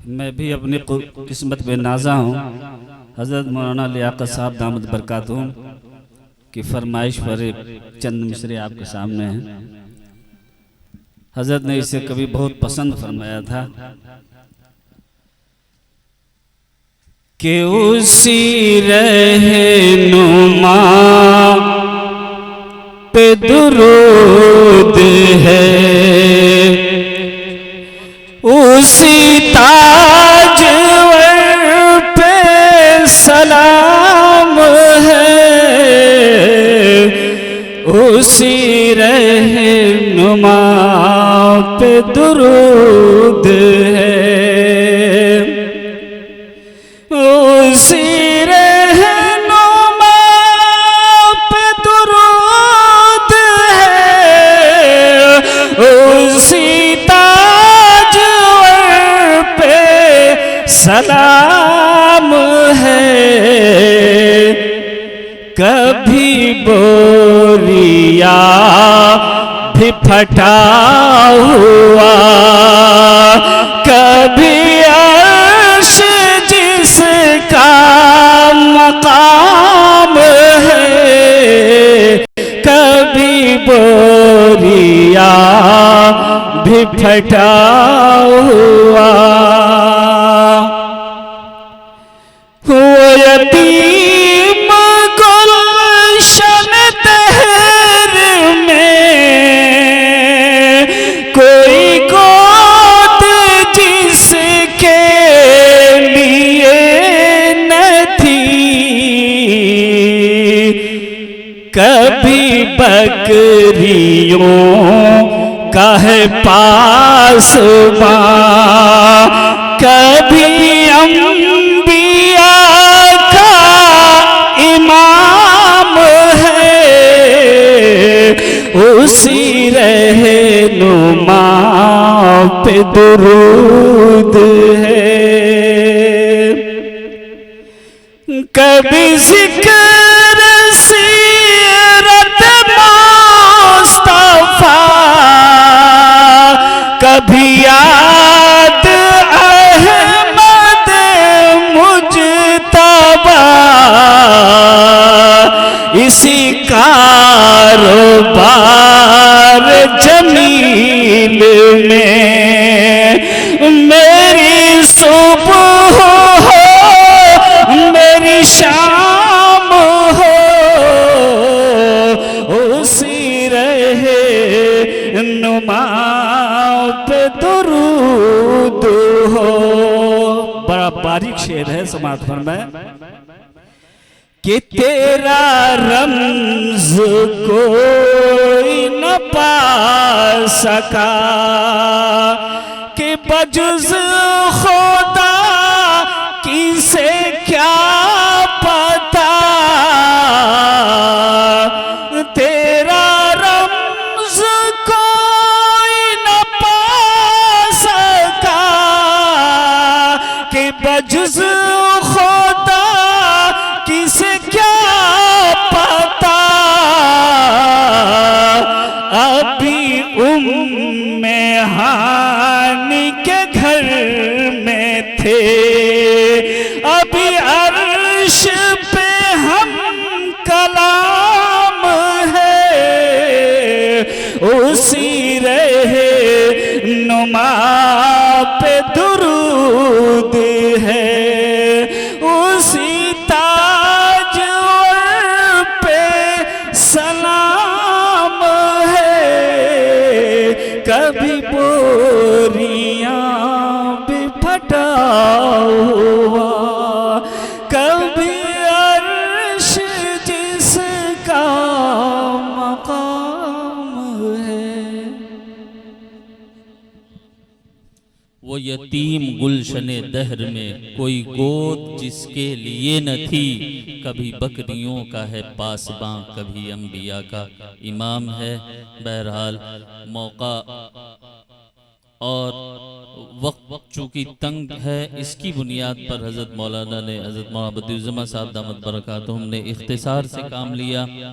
मैं भी अपनी किस्मत में नाजा हूँ। हज़रत मौलाना लियाकत साहब दामद बरकातुहूम की फरमाइश पर एक चंद मिसरे आपके सामने हैं। हज़रत ने इसे कभी बहुत पसंद फरमाया था कि उसी रहनुमा पे दुरूद है, उसी ताजवर पे सलाम है, उसी रहनुमा पे दुरूद है, उसी रहनुमा पे दुरूद है, उसी ताजवर पे सलाम है। कभी बोरिया भी फटा हुआ, कभी अर्श जिसका मकाम है, कभी बोरिया भी फटा हुआ, वो यतीम गुलशन तहर में कोई गोद जिसके लिए न थी, कभी बकरियों का है पासबां, कभी अंबिया का इमाम है, उसी रहनुमा पे दुरूद है। कभी जिक्र सीरत मुस्तफा, कभी याद अहमद मुजतबा, इसी कारोबार जमील में मेरी सुबह हो मेरी शाम हो, उसी रहनुमा पे दुरूद हो। बड़ा बारीक शेर है समाज भर में कि तेरा रम्ज कोई न पा सका, कि बजुज़ खुदा किसे क्या पता, तेरा रम्ज कोई न पा सका, कि बजुज़ खुदा किसे क्या पता, अभी उम्मे हानी के घर में थे, अभी अर्श पे हम कलाम है, उसी रहनुमा पे दुरूद है, उसी ताजवर पे सलाम है। कभी बोरियां भी फटा हुआ, कभी अर्श जिसका मकाम है। वो यतीम गुलशने दहर में कोई गोद जिसके लिए न थी, कभी बकरियों का है पासबां, कभी अंबिया का इमाम है। बहरहाल मौका और वक्त चूँकि तंग है, इसकी बुनियाद पर हज़रत मौलाना ने हज़रत मौलाना बदियुज़्ज़मा साहब दामद बरकातुहूम ने इख्तिसार से काम लिया।